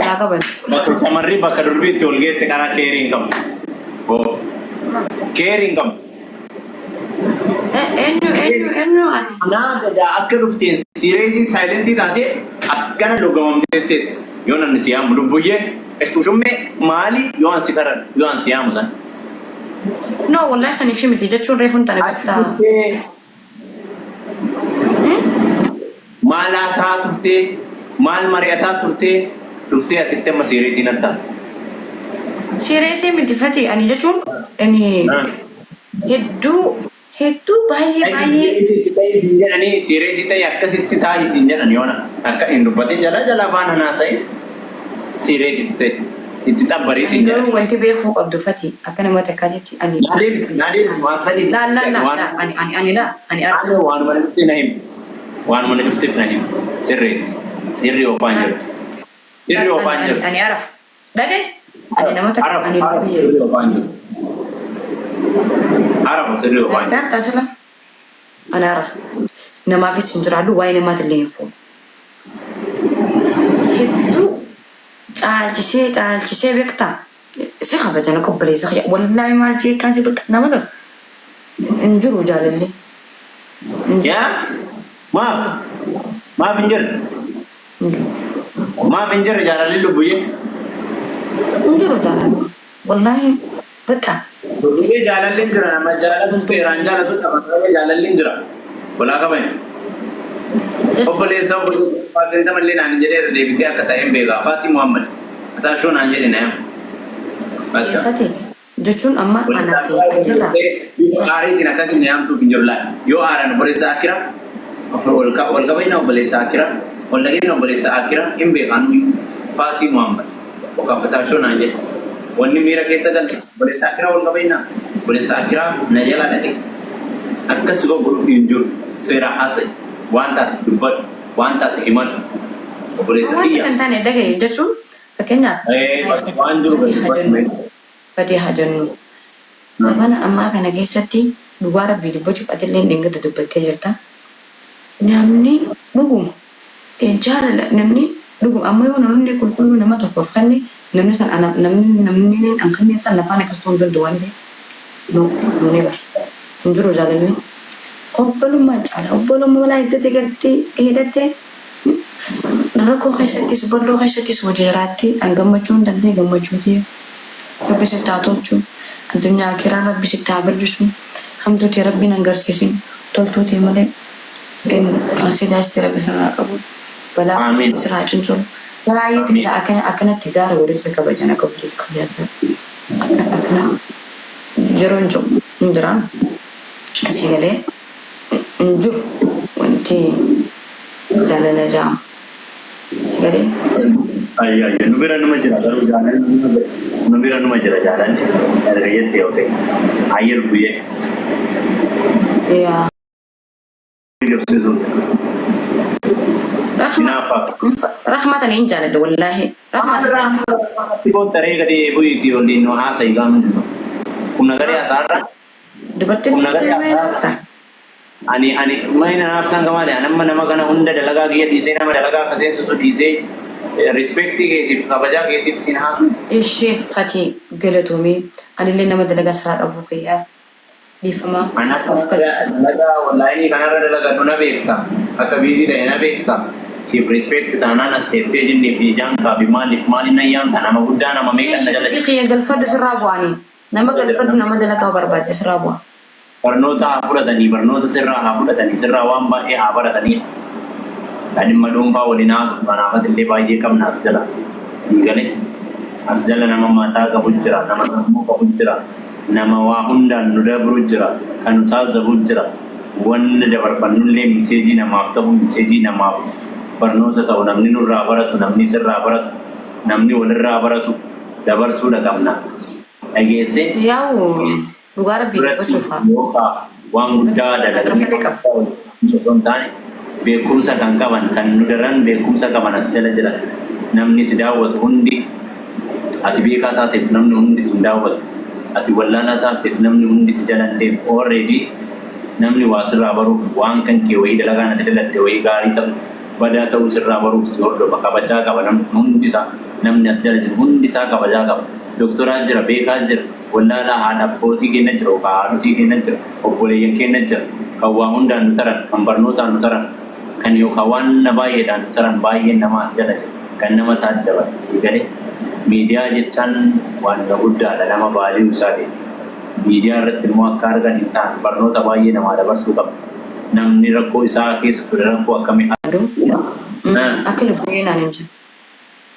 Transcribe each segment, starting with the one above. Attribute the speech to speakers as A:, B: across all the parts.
A: ولا قبل
B: تمري بكربي تولجت كنا كيرينغم كيرينغم
A: إنه
B: أنا كذا أكل فتين سيريسي سايلنتي تاتي أكنا لوجام تيس يونا نسيام لبويه استوشم مالي يوان سكرر يوان سيام مثلا
A: no والله سني في مثل جتشون ريفون تاني بتا
B: مال أسات ترتي مال مريتا ترتي رفتي أسيتم سيريسي نتا
A: سيريسي من تفتي أني جتشون أني هدو باي
B: يعني سيريسي تاي أكسيت تاي سينجان يونا أك إن ربطي جلا فانا ناسي سيريسي تاي إنت بريسي
A: نقول وانت بيخو عبد فتي أكنا ما تكاتي أني
B: نادي ما سالي
A: لا أني لا أني أعرف
B: أنا وان من شفت نايم سيريس سيري وفانجر سيري وفانجر
A: أني أعرف لا ده أني نما تكاتي أني
B: سيري وفانجر عرف سيري وفانجر
A: تعرف تاسلا أنا أعرف نما في سنجر عدو وين ما تلين فوق هدو تعال بكتا سخا بجانا كبلي سخيا والله ما الجي كان سيبك نمدر انجروا جاللي
B: يا ما فنجر ما فنجر جاللي لبويه
A: انجروا جاللي والله بكا
B: لبويه جاللي انجرا ما جاللي فيران جاللي تما جاللي انجرا ولا كمان أقبل يسوع فاتن تملي نان جرير ديبيا كتايم بيغا فاتي محمد أتاشون نان جري نعم
A: فاتي جتون أما أنا في أكيرا
B: hari ini nak kasih nyam tu pinjol lah. Yo aran boleh sakira, olga bayna boleh sakira, olga ini boleh sakira. Imbe kanu Fatih Muhammad. Oka fatasho nanje. Wani mira kesa kan boleh sakira olga bayna boleh sakira najala nake. Akas go guru pinjol serah asai. Wanta dubat, wanta himan. Boleh setia.
A: Kan tanya dagay jatun, fakenya.
B: Wanjur
A: Fatih hajanu. Sabana amma kana keessatti dhugaa rabbii dubbachuuf atillee dhingata dubbattee jirta. Namni dhuguma jaalala namni dhuguma amma yoo namni qulqulluu nama tokkoof kanne namni san namni an kanneef san lafaan akkas ta'uu danda'u waan ta'eef nuuni bar hin jiru jaalalli. Obbolummaa caala obbolummaa walaa hiddate galtee hidhattee rakkoo keessattis bolloo keessattis hojii jiraatti an gammachuu hin danda'e gammachuutii dubbisitti haa tolchuu. الدنيا كرا ربي ستعبر بسم حمدوتي ربي ننقرسيسين طلتوتي ملي إن سيدا استرى بسنا قبول بلا بسرعة جنجول لا عيد لا أكنا تجارة وليس كبجانا كبريس خلياتنا أكنا جرونجو ندران سيغالي نجو وانتي جالنا جام سيغالي
B: Ayah, nubiran nama jelas, baru jalan, nubiran nama jelas jalan, ada kerja tiap hari, ayah buye.
A: Iya. Rahmatan injal itu wallahi.
B: Rahmatan. Tiba tarik kadi buye tiap hari no asa igam. Kumna kari asara.
A: Debatin kita mana nafta.
B: Ani mana nafta kemana? Nama kana unda dalaga kia di sini nama dalaga kasih susu di sini. Respecti كيف كبجا كيف سينها
A: الشيء فاتي قلتومي أنا اللي نمد لقى سراد أبو خياف بيفما
B: أنا لقى والله إني كان رد لقى دونا بيكتا أكبيزي لهنا بيكتا شيف respect تانا نستيفي جنني في جانكا بمال نيام تانا ما بدانا ما ميكا نجلا
A: تيجي قال فرد سرابواني نما قال فرد نمد لقى برباد سرابوا
B: برنوتا أفرا تاني برنوتا سرا أفرا تاني سرا وامبا إيه أفرا تاني Tadi madung fa walina mana amat le bayi kam nasjala singale nasjala nama mata ka bujra nama namu ka bujra nama wa hundan nuda bujra kan ta zabujra wan da barfanun le miseji nama aftahu miseji nama barno ta taw namni nur rabaratu namni sirra baratu namni wal rabaratu dabar suda kamna agese
A: yawo lugar bi bachufa
B: wan gudda da da beekumsa kan qaban kan nudaran beekumsa qaban as jala jala namni sidawat hundi ati beeka taateef namni hundi sidawat ati wallana taateef namni hundi sijalan deem already namni wasirraa baruuf waan kan kee wayii dalagaan ati dalatte wayii gaarii ta'u badaa ta'uu sirraa baruuf si hordofa kabajaa qaba namni hundi isaa namni as jala jiru hundi isaa kabajaa qaba. Doktoraa jira, beekaa jira, wallaalaa haadha abbootii keenya jira, haadhotii keenya jira, obboleeyyan keenya jira, kan waa hundaan nu taran, kan barnootaan nu taran, kan yookaan waan baay'eedhaan nu taran baay'een nama as jala jira, kan nama taajjaban sii galee. Miidiyaa jechaan waan guddaadha nama baay'ee isaati. Miidiyaa irratti immoo akka argan hin taane barnoota baay'ee namaa dabarsuu qaba. Namni rakkoo isaa keessa ture rakkoo akkamii
A: akka lubbuu naan hin jiru.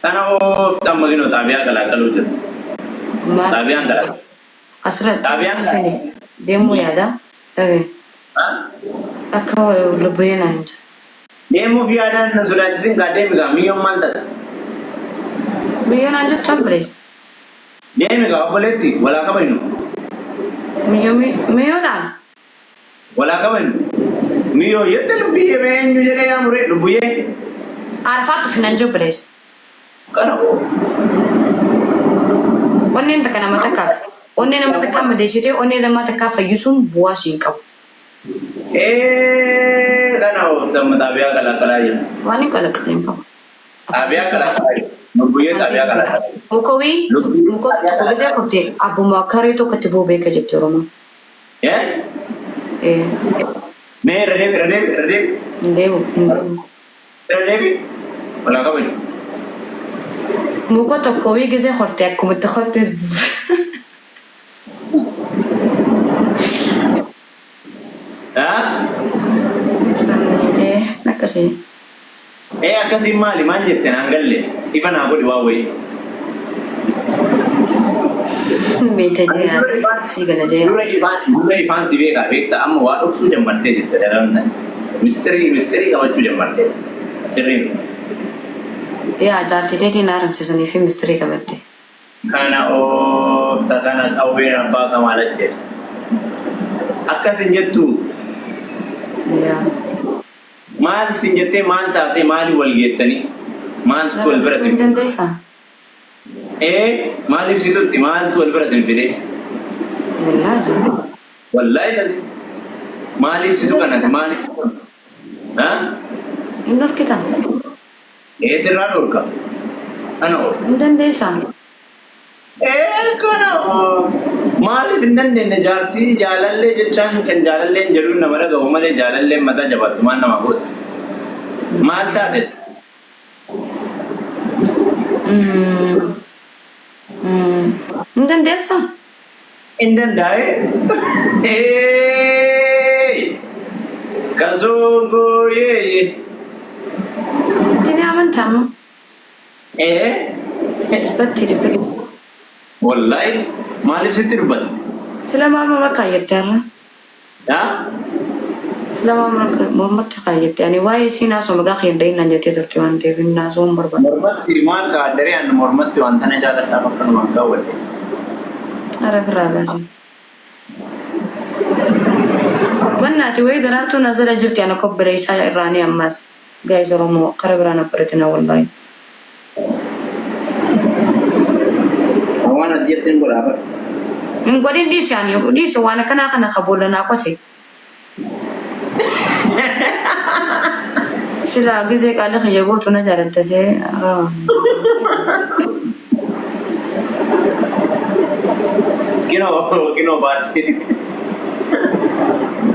B: Kana ooftan maginoo xaabiyaa qalaqaluu jiru. Xaabiyaan qalaqaluu.
A: Asirratti kan deemuu yaada. Akka lubbuu naan hin jiru.
B: Deemuuf yaadaan na sodaachisin kaa deemigaa miyyoon maal ta'a?
A: Miyyoon aan jettu abbilees.
B: Deemigaa obboleetti walaa kabajnu.
A: Miyyoodhaan.
B: Walaa kabajnu. Miyyoo yette lubbiyyee beenyu jedhee yaamuree lubbiyyee.
A: Arfaatu finan jubbilees.
B: Kana
A: onneen takka nama takkaaf. Onnee nama takkaa madeessitee onnee nama takkaa fayyisuun bu'aa siin qabu.
B: Kana ooftan xaabiyaa qalaqalaa jiru.
A: Waan hin qalaqaleen qabu.
B: Xaabiyaa qalaqalaa jiru. Lubbiyyee xaabiyaa qalaqalaa.
A: Mukawii gisee kurtee abbuma karee tokkotti boobee ka jetti Oromoo.
B: Mee irra deebi.
A: Hin deemu.
B: Irra deebi. Walaa kabajnu.
A: Muka tokko wii gisee hortee akkuma itti hortee. Akkasii.
B: Akkasii maal jette naan galle ifa naa godhi waa wayii.
A: Beektaa jira sii gala jee.
B: Dura ifaan si beektaa amma waa dhoksuu jammartee jirte dalalanta. Misterii qabachuu jammartee sirriin.
A: Yaa jaartiteetiin haaromsisanii fi misterii qabadde.
B: Kana oofta kana qawween abbaa kamaalacheef. Akkasin jettu. Maal sin jettee maal taatee maali wal geettanii maaltu wal bira sin
A: dandeessaa?
B: Maaliif situtti maaltu wal bira sin fide? Wallaahi kasi maaliif situ kanati maaliif?
A: Hin dhorkita?
B: Sirraa dhorka? Kana oolu?
A: Hin dandeessaa?
B: Kana maaliif hin dandeenye jaartii jaalallee jechaan kan jaalalleen jedhuun nama dhagahu malee jaalalleen mataa jabaattu maal nama godha? Maal taate?
A: Hin dandeessaa?
B: Hin danda'e? Kasoo yeeyye.
A: Itti ni amantaa moo? Dhibbatti.
B: Wallaahi maaliif sitti dubbata?
A: Sila maal morma kaayyatti har'a? Sila maal mormatti kaayyatti ani waa'ee isiin haasoo maqaa keenya da'innaan jettee turte waan ta'eef hin haasoo hin barbaadu.
B: Mormatti maal kaaddaree ani mormatti wanta na jaaladhaaf akkanumaan kaawwadhe.
A: Ara firraa baasi. Wannaati wayii daraartuu na jala jirti ana kobbira isaa irraanii ammas gaa'isa Oromoo kara biraan abbareedina wallaahi.
B: Waan ati jetteen godhaa bara.
A: Hin godhin dhiisi ani dhiisi waan akkanaa kana kaboolanaa qote. Sila gisee qaala kiyya gootu na jaalattasee
B: Kinoo baasii.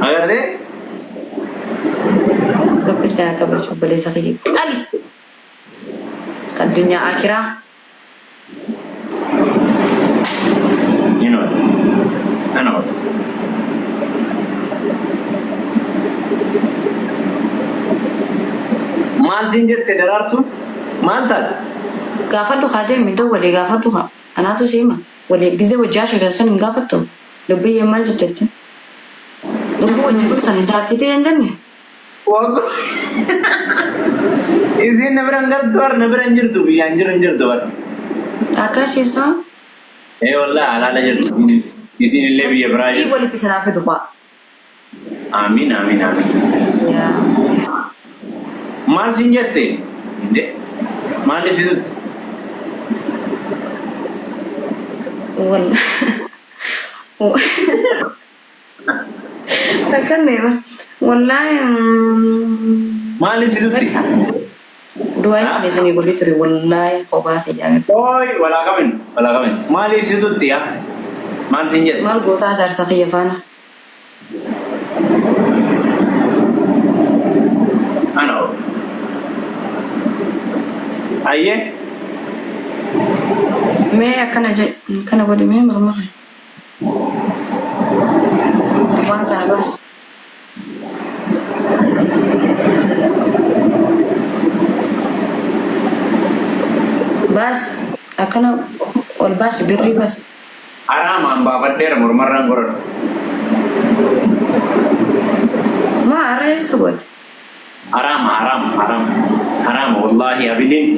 B: Agartee?
A: Lakkisee haa kabaju obboleessa kiyya qali. Addunyaa akiraa.
B: Ana oofta. Maal siin jette daraartuun? Maal taate?
A: Gaafadhu haa deemi dawwalee gaafadhu haa anaatu siima walee gisee wajjaa shoodansan hin gaafattu lubbiyyee maal jettette? Lubbuu wajjii bultan jaartitee hin jenne?
B: Isiin na biraan gartuu har na biraan jirtu biyyaan jiru hin jirtu bara.
A: Akkasiisaa?
B: Wallaahi alaala jirtu. Isiin illee biyya biraa jirtu.
A: Walitti sinaaf fitu faa.
B: Amiin. Maal siin jette? Maaliif situtti?
A: Rakkanneeba. Wallaahi.
B: Maaliif situtti?
A: Duain ni sini guli turi wallahi qoba khiya.
B: Oi, wala kamin. Mali situtti ya. Mal sinjet.
A: Mal gota dar sakhiya fana.
B: Ano. Ayye.
A: Me akana kana godi me marma. Wan kana bas. Bas akana ol bas birri bas.
B: Aram amba badder murmarran gorod.
A: Ma arais buat.
B: Haram wallahi habilin.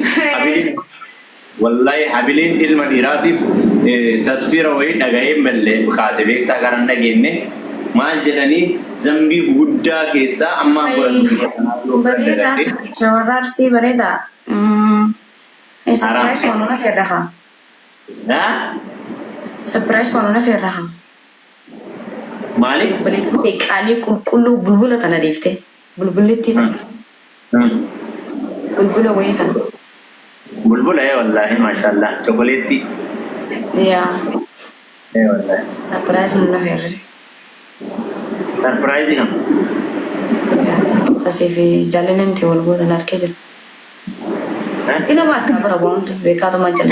B: Wallahi habilin ilma diratif tafsira way dagaye melle khasibek ta karan dagenne mal jedani zambi gudda kessa amma gorod.
A: Bereda jawarar si bereda. Surprise wanuna firraha.
B: Ha?
A: Surprise wanuna firraha.
B: Malik
A: Beliti tekali kullu bulbula kana difte. Bulbuletti bulbula waytan.
B: bulbul ya wallahi masyaallah chocolate
A: Ya.
B: wallahi
A: Surprise wanuna firra.
B: surprise kan
A: Ya. Kasi fi jalanan te wal goda nar kejel. Ina ma ka bara bonto be ka to manjal.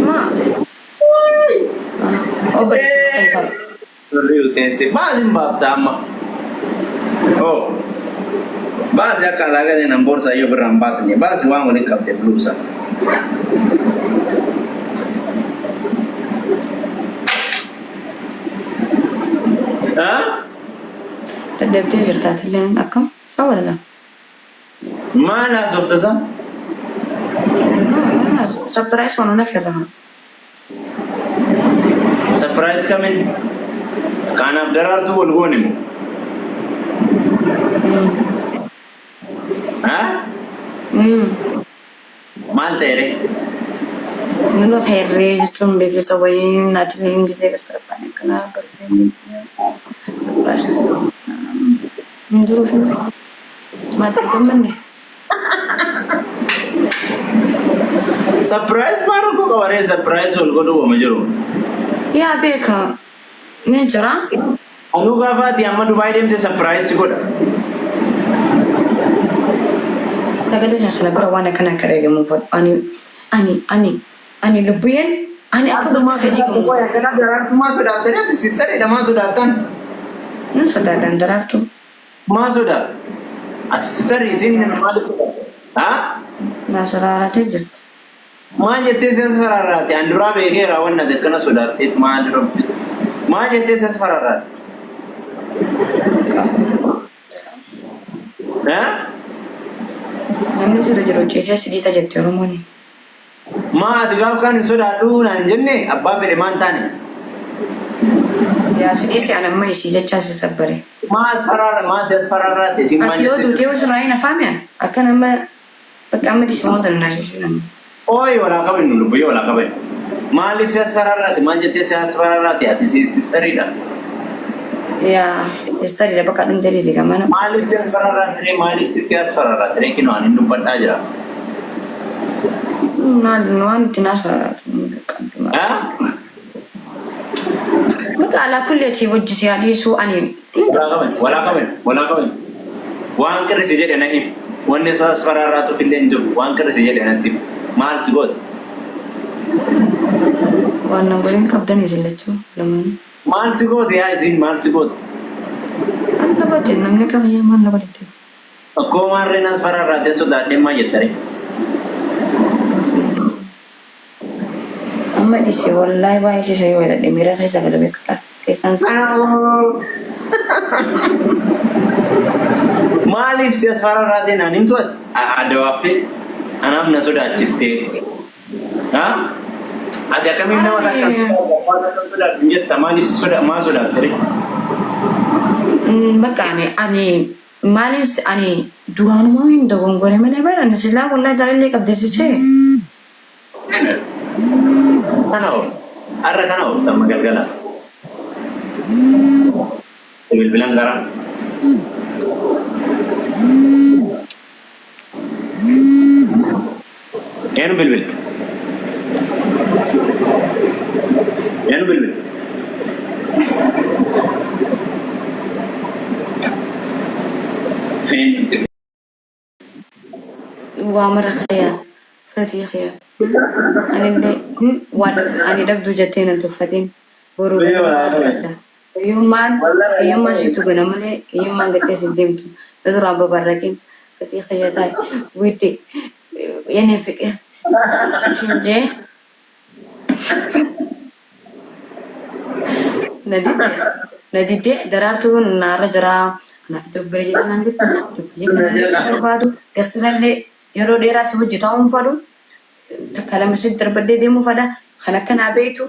A: Ma. Oh bari kai ka.
B: Rio sense bazim bafta amma oh bas ya kalaga de namborsa yo beram bas ni bas wangu ni kapte blusa ha
A: Debte jirta tilen akam sawala la.
B: mala softasa
A: Ma surprise wanuna firra.
B: surprise kamin kana darartu walgonimu ha mal tere
A: Nuna ferre jechuun beeksisa wayii naatileen gisee kasarabaan kana garfeen surprise Nduruf inte. Mati gammanne.
B: surprise baru ko kaware surprise wal godo wo majuro
A: Ya beka. Nin jira?
B: anu gafati amma dubai dem de surprise ci goda
A: Sagale ya khala bara wana kana kare ga mu fot ani lubuyen ani aka
B: ma
A: ma kadi ga mu.
B: ya kana darartu ma so da tare sister ida ma so da tan
A: Nun sada dan darartu.
B: ma so da at sister izin ne malik ha
A: Na sarara ta jirta.
B: ma jette ses fararati andura be ge ra wannan da kana so da tif ma rabbi ma jette ses fararati ha
A: Namni sira jiru cese sidita jette Oromoni.
B: ma adiga kan so da du na jenne abba fere man tane
A: Ya sidisi ana mai si jecha si sabbare.
B: ma ses fararati sin ma
A: Ati yo dute wasu raina famian akan amma baka amma di semua dan nasi sunan.
B: oi wala kabin nu boy wala kabin malik ses fararati man jette ses fararati ati sister ida
A: Ya, sister di dapat kadung dari jika mana.
B: malik ses fararati malik ses fararati kino anin du banda jara
A: Na nuan tinasara.
B: ha
A: Maka ala kulli ti wajji si hadisu ani.
B: wala kabin wan kare si jede nahi wanne ses fararatu fil enjo wan kare si jede nanti mal si god
A: Wannan gurin kabdan izilatu laman.
B: mal si god ya izin mal si god
A: Allah batin namne ka kaya man la batin.
B: ko man renas fararati so da demma yettare
A: Amma di si wallahi ba isi sayo da demira kai saka da bekta. Kai san
B: malik ses fararati nanim tuat ada wafte anam na so da chiste ha ada kami na wala kan so da jetta malik so da ma so da tare
A: maka ani malis ani duran mo indo gongore mele bara ni sila wallahi jalan le kabde si se.
B: Kanau, arra kanau sama galgala. Bil bilang garam. Enu bilbil. Enu bilbil.
A: وامر خيا فتي خيا أنا اللي أنا دبدو جتين أنتو فتين برو بلو كذا يوم ما شيتو جنا ملي يوم ما قلت سديمتو بدو رابا بركين فتي خيا تاي ويدي يعني فكر شو جه نديدي درارتو نارا جرا أنا في دبري أنا عندي دبري كنا بربادو قصدنا اللي يرو ديرا سوى جتاهم فادو تكلم مسجد دربدي ديمو فدا خلك كنا بيتو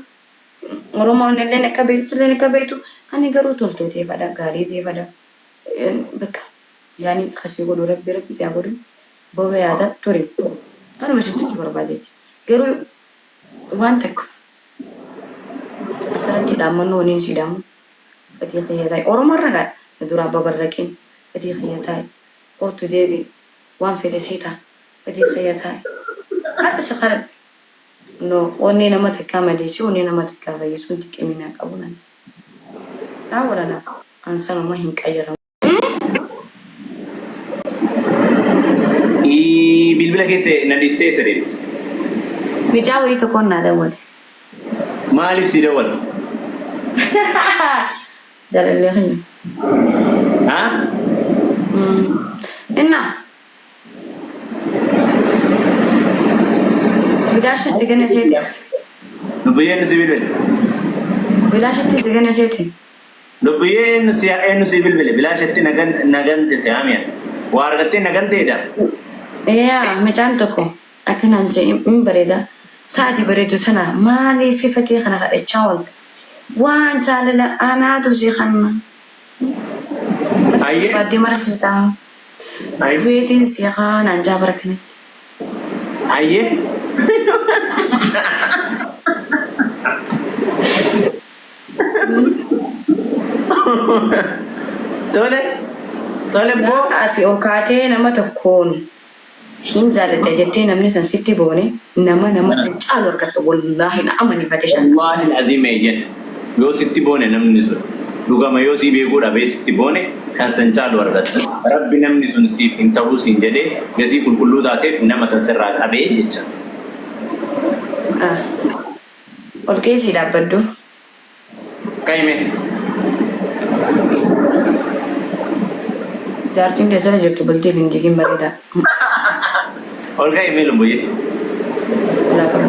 A: ورمان اللي نكبيتو أنا قرو تلتو تي فدا غاري تي فدا بك يعني خسي يقولوا ربي سيقولوا بوه هذا توري أنا مسجد تجبر بعدين قرو وانتك أسرتي دامن ونين سيدام فتي خياتاي أورو مرة قال ندورا ببركين فتي خياتاي قوتو ديبي وان في سيتا فتي خياتاي هذا سخر no oni nama tekama desi oni nama tekava yesu tikemina kabuna sawala na ansano mahin kayara
B: bilbila kese nadiste sere
A: bijawo ito konna da wale
B: maalif si dawal
A: jalalle khim
B: ha
A: inna bilash sigana seti
B: nubiyen si bilbil
A: bilash sigana seti
B: nubiyen si enu si bilbil bilash nagan te samia wargate nagan te da
A: ya macam toko akan anje imbareda saati baredu tana mali fi fati khana khad chawal wan chalala ana do si khanma
B: aye
A: badi marasita
B: aye
A: waiting si khana anja barakne
B: aye tole bo
A: في أوقاتي نما تكون سين زال دجتي نمني سنسيتي بوني نما سنجال وركت والله نأمني فتشان
B: والله العظيم يجن يو ستي بونه نمني سن دوغا ما يو سي بيغودا بي ستي بونه كان سنجال وركت ربي نمني سن سي انتو سين جدي غدي كل داتف نما سنسرا قبي جچا
A: أوكي سي دابدو
B: كايمه
A: جارتين دسنا جرتو بلتي فينجي كيم بريدا
B: और क्या ईमेल बोलिए
A: لا فلا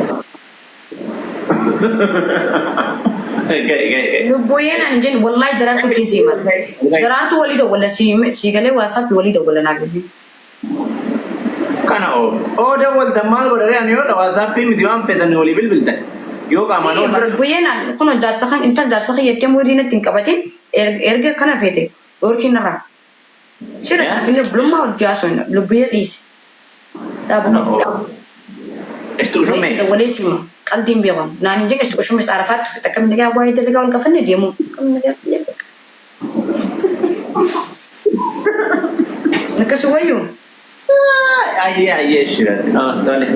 A: لبوين أنجن والله درارتو تيسي ما درارتو ولي دو ولا سي قالي واتساب ولي دو ولا ناقصي
B: كان أو ده والد مال قدري أنا يو ده واتساب بي مديوام فيدان ولي بالبلدان يو كمان أو
A: لبوين أن كنا درسخان إنت درسخان يتيم ودينا تنكبتين إرجع كنا فيته أوركين نرا سيرس أفيل بلوما وجاسون لبوين إيش
B: استوشو مي
A: ولا اسمه قلدين بيغون ناني جيك استوشو مس عرفات فتكم نجا وايد اللي قال كفن ديمو كم نجا نكسويو
B: أيه شيران تولي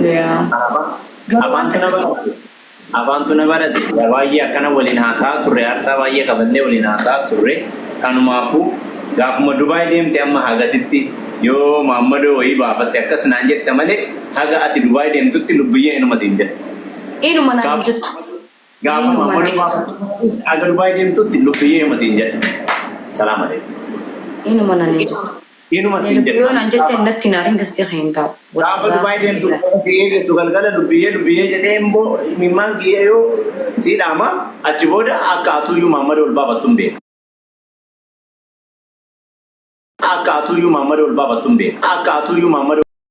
A: يا
B: أبان تنا برد وايه كنا ولين هاسا توري أرسا وايه كبدني ولين هاسا توري كانوا مافو غاف مدوباي ديم تيام هاغا سيتي yo Muhammadu wai bapak tekas nanjat tamale haga ati Dubai dem tutti lubbiye eno masinja
A: inu mananjut
B: gama Muhammadu agar Dubai dem tutti lubbiye masinja salam alaikum
A: inu mananjut
B: masinja
A: yo nanjat endat tinaring gasti khainta
B: gama Dubai dem tutti ege sugalgala lubbiye jade embo mimman giyo si dama achiboda akatu yu Muhammadu baba tumbe akatu yu Muhammadu baba tumbe akatu yu Muhammadu